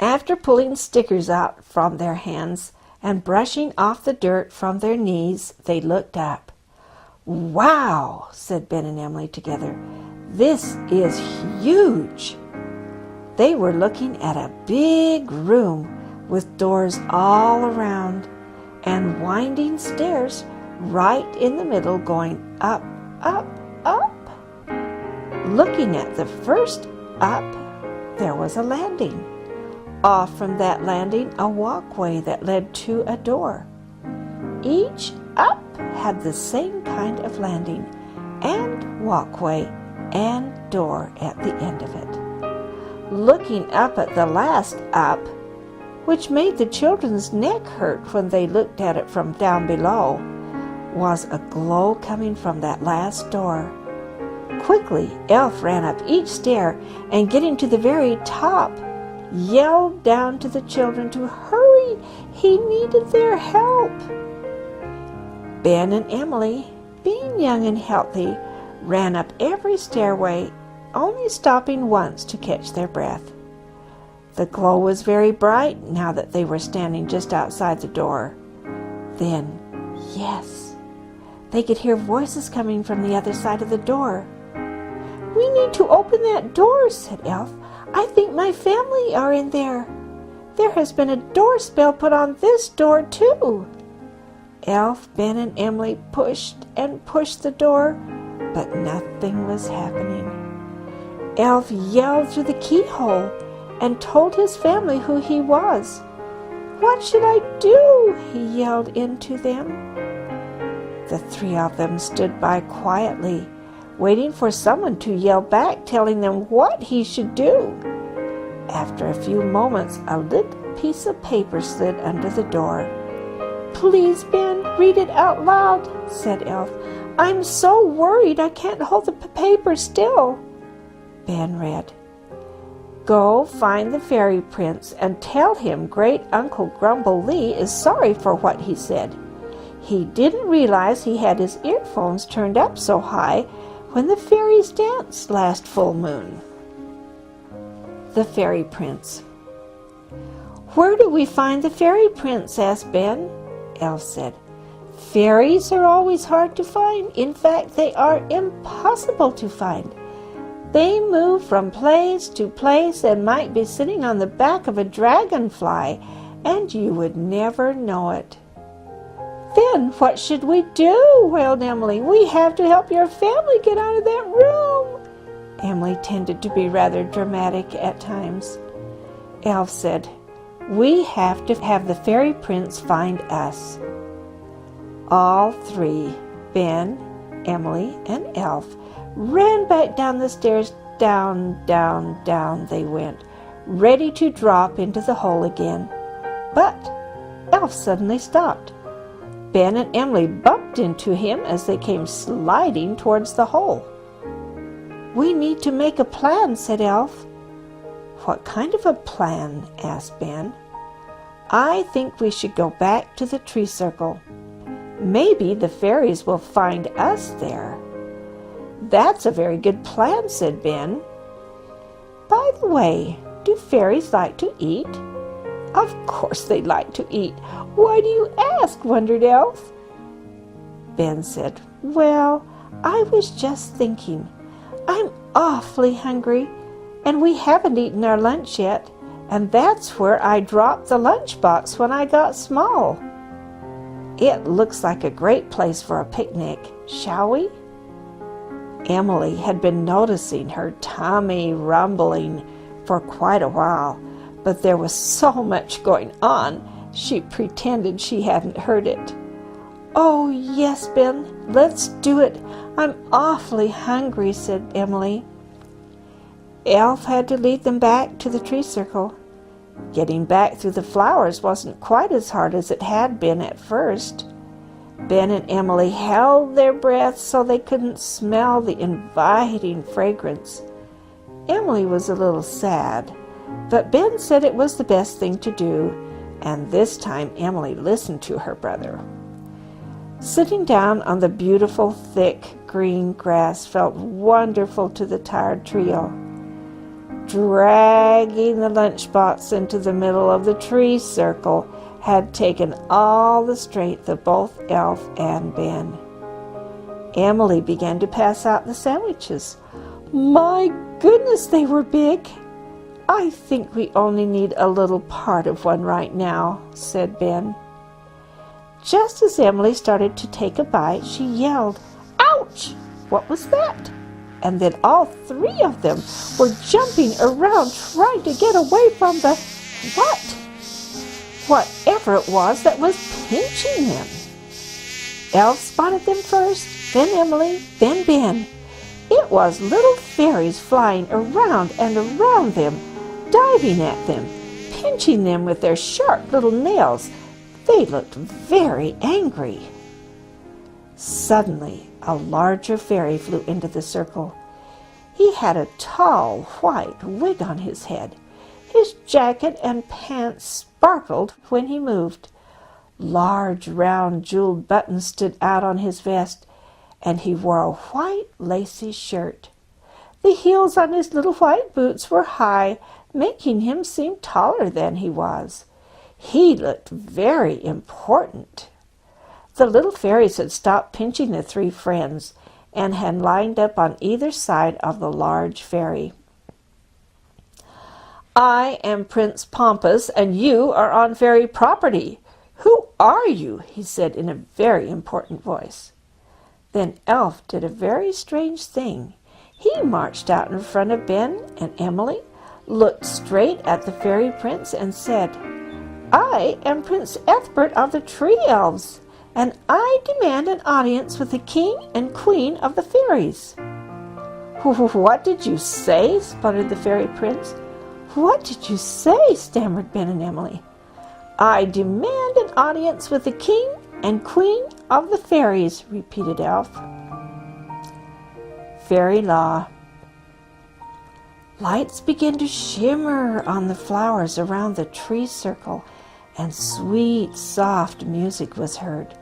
After pulling stickers out from their hands and brushing off the dirt from their knees, they looked up. "Wow," said Ben and Emily together. "This is huge." They were looking at a big room with doors all around and winding stairs right in the middle going up, up, up. Looking at the first up, there was a landing. Off from that landing, a walkway that led to a door. Each up had the same kind of landing and walkway and door at the end of it. Looking up at the last up, which made the children's neck hurt when they looked at it from down below, was a glow coming from that last door. Quickly, Elf ran up each stair and, getting to the very top, yelled down to the children to hurry. He needed their help. Ben and Emily, being young and healthy, ran up every stairway, only stopping once to catch their breath. The glow was very bright now that they were standing just outside the door. Then, yes, they could hear voices coming from the other side of the door. "We need to open that door," said Elf. "I think my family are in there. There has been a door spell put on this door, too." Elf, Ben, and Emily pushed and pushed the door, but nothing was happening. Elf yelled through the keyhole and told his family who he was. "What should I do?" he yelled into them. The three of them stood by quietly, waiting for someone to yell back, telling them what he should do. After a few moments, a little piece of paper slid under the door. "Please, Ben, read it out loud," said Elf. "I'm so worried I can't hold the paper still." Ben read, "Go find the fairy prince and tell him Great Uncle Grumble Lee is sorry for what he said. He didn't realize he had his earphones turned up so high when the fairies danced last full moon." The Fairy Prince. "Where do we find the fairy prince?" asked Ben. Elf said, "Fairies are always hard to find. In fact, they are impossible to find. They move from place to place and might be sitting on the back of a dragonfly, and you would never know it." "Then what should we do?" wailed Emily. "We have to help your family get out of that room." Emily tended to be rather dramatic at times. Elf said, "We have to have the fairy prince find us." All three, Ben, Emily, and Elf, ran back down the stairs. Down, down, down they went, ready to drop into the hole again. But Elf suddenly stopped. Ben and Emily bumped into him as they came sliding towards the hole. "We need to make a plan," said Elf. "What kind of a plan?" asked Ben. "I think we should go back to the tree circle. Maybe the fairies will find us there." "That's a very good plan," said Ben. "By the way, do fairies like to eat?" "Of course they like to eat. Why do you ask?" wondered Elf. Ben said, "Well, I was just thinking. I'm awfully hungry, and we haven't eaten our lunch yet, and that's where I dropped the lunchbox when I got small. It looks like a great place for a picnic. Shall we?" Emily had been noticing her tummy rumbling for quite a while, but there was so much going on, she pretended she hadn't heard it. "Oh, yes, Ben, let's do it. I'm awfully hungry," said Emily. Elf had to lead them back to the tree circle. Getting back through the flowers wasn't quite as hard as it had been at first. Ben and Emily held their breath so they couldn't smell the inviting fragrance. Emily was a little sad, but Ben said it was the best thing to do, and this time Emily listened to her brother. Sitting down on the beautiful, thick, green grass felt wonderful to the tired trio. dragging the lunchbox into the middle of the tree circle, had taken all the strength of both Elf and Ben. Emily began to pass out the sandwiches. My goodness, they were big. I think we only need a little part of one right now, said Ben. Just as Emily started to take a bite, she yelled, Ouch! What was that? And then all three of them were jumping around trying to get away from the whatever it was that was pinching them. Elf spotted them first, then Emily, then Ben. It was little fairies flying around and around them, diving at them, pinching them with their sharp little nails. They looked very angry. Suddenly, a larger fairy flew into the circle. He had a tall white wig on his head. His jacket and pants sparkled when he moved. Large, round, jeweled buttons stood out on his vest, and he wore a white, lacy shirt. The heels on his little white boots were high, making him seem taller than he was. He looked very important. The little fairies had stopped pinching the three friends and had lined up on either side of the large fairy. I am Prince Pompous, and you are on fairy property. Who are you? He said in a very important voice. Then Elf did a very strange thing. He marched out in front of Ben and Emily, looked straight at the fairy prince, and said, I am Prince Ethbert of the Tree Elves, and I demand an audience with the king and queen of the fairies. What did you say? Sputtered the fairy prince. What did you say? Stammered Ben and Emily. I demand an audience with the king and queen of the fairies, repeated Elf. Fairy Law. Lights began to shimmer on the flowers around the tree circle, and sweet, soft music was heard.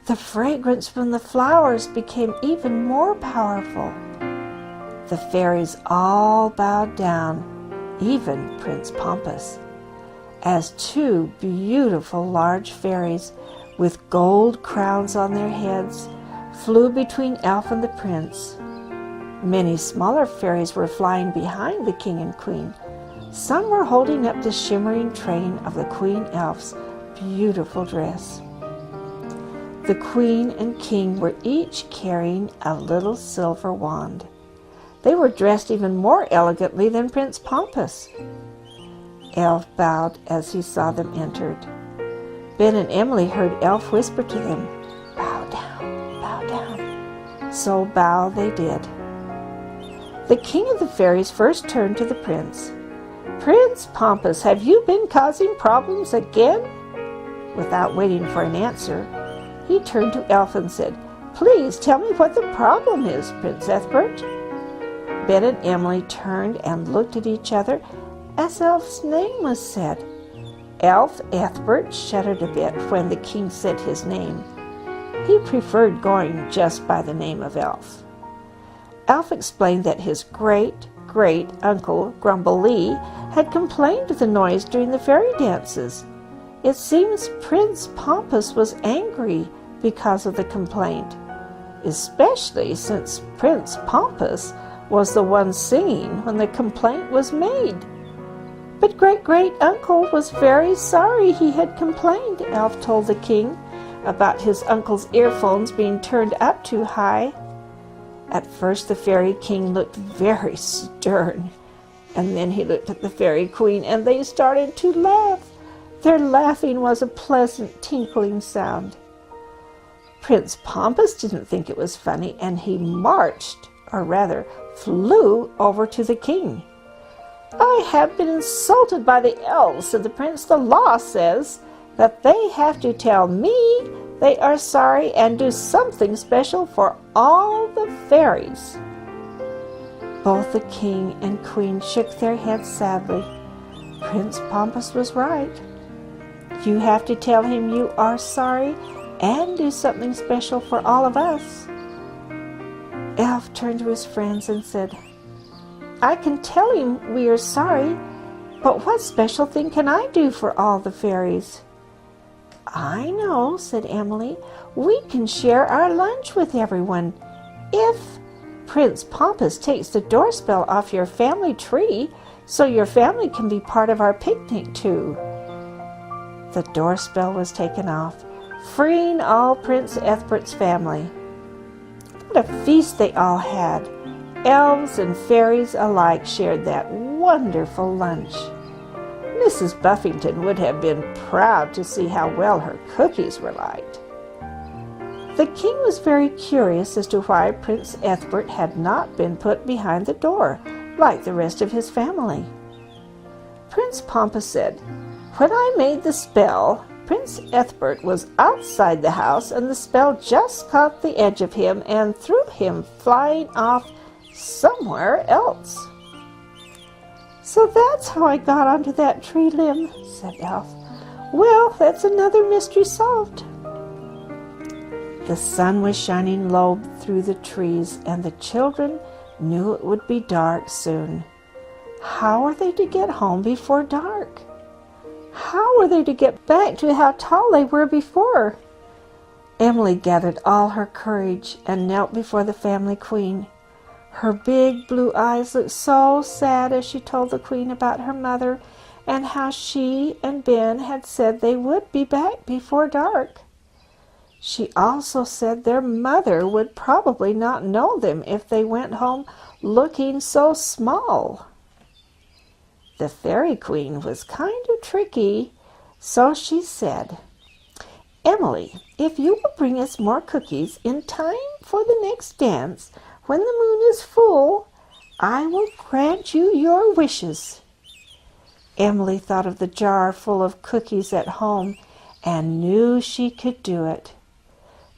The fragrance from the flowers became even more powerful. The fairies all bowed down, even Prince Pompous, as two beautiful large fairies with gold crowns on their heads flew between Elf and the prince. Many smaller fairies were flying behind the king and queen. Some were holding up the shimmering train of the Queen Elf's beautiful dress. The queen and king were each carrying a little silver wand. They were dressed even more elegantly than Prince Pompous. Elf bowed as he saw them entered. Ben and Emily heard Elf whisper to them, Bow down, bow down. So bow they did. The king of the fairies first turned to the prince. Prince Pompous, have you been causing problems again? Without waiting for an answer, he turned to Elf and said, Please tell me what the problem is, Prince Ethbert. Ben and Emily turned and looked at each other as Elf's name was said. Elf Ethbert shuddered a bit when the king said his name. He preferred going just by the name of Elf. Elf explained that his great-great-uncle Grumble-Lee had complained of the noise during the fairy dances. It seems Prince Pompous was angry because of the complaint, especially since Prince Pompous was the one singing when the complaint was made. But great-great-uncle was very sorry he had complained, Elf told the king, about his uncle's earphones being turned up too high. At first the fairy king looked very stern, and then he looked at the fairy queen, and they started to laugh. Their laughing was a pleasant tinkling sound. Prince Pompous didn't think it was funny, and he marched, or rather flew, over to the king. I have been insulted by the elves, said the prince. The law says that they have to tell me they are sorry and do something special for all the fairies. Both the king and queen shook their heads sadly. Prince Pompous was right. You have to tell him you are sorry and do something special for all of us. Elf turned to his friends and said, I can tell him we are sorry, but what special thing can I do for all the fairies?" "I know," said Emily. "We can share our lunch with everyone. If Prince Pompous takes the doorspell off your family tree, so your family can be part of our picnic too." The doorspell was taken off, freeing all Prince Ethbert's family. What a feast they all had! Elves and fairies alike shared that wonderful lunch. Mrs. Buffington would have been proud to see how well her cookies were liked. The king was very curious as to why Prince Ethbert had not been put behind the door, like the rest of his family. Prince Pompous said, "When I made the spell, Prince Ethbert was outside the house, and the spell just caught the edge of him and threw him flying off somewhere else." "So that's how I got onto that tree limb," said Elf. "Well, that's another mystery solved." The sun was shining low through the trees, and the children knew it would be dark soon. How were they to get home before dark? How were they to get back to how tall they were before? Emily gathered all her courage and knelt before the family queen. Her big blue eyes looked so sad as she told the queen about her mother and how she and Ben had said they would be back before dark. She also said their mother would probably not know them if they went home looking so small. The fairy queen was kind of tricky, so she said, "Emily, if you will bring us more cookies in time for the next dance, when the moon is full, I will grant you your wishes." Emily thought of the jar full of cookies at home and knew she could do it.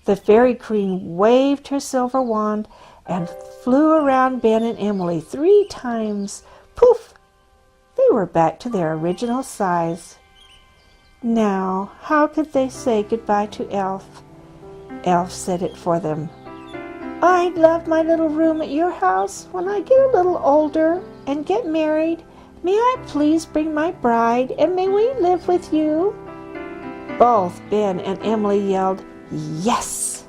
The fairy queen waved her silver wand and flew around Ben and Emily 3 times. Poof! They were back to their original size. Now, how could they say goodbye to Elf? Elf said it for them. "I'd love my little room at your house when I get a little older and get married. May I please bring my bride, and may we live with you?" Both Ben and Emily yelled, "Yes!"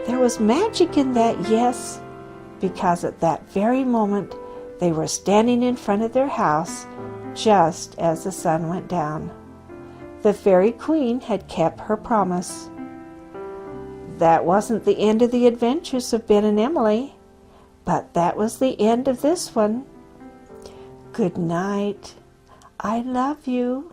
There was magic in that yes, because at that very moment they were standing in front of their house just as the sun went down. The fairy queen had kept her promise. That wasn't the end of the adventures of Ben and Emily, but that was the end of this one. Good night. I love you.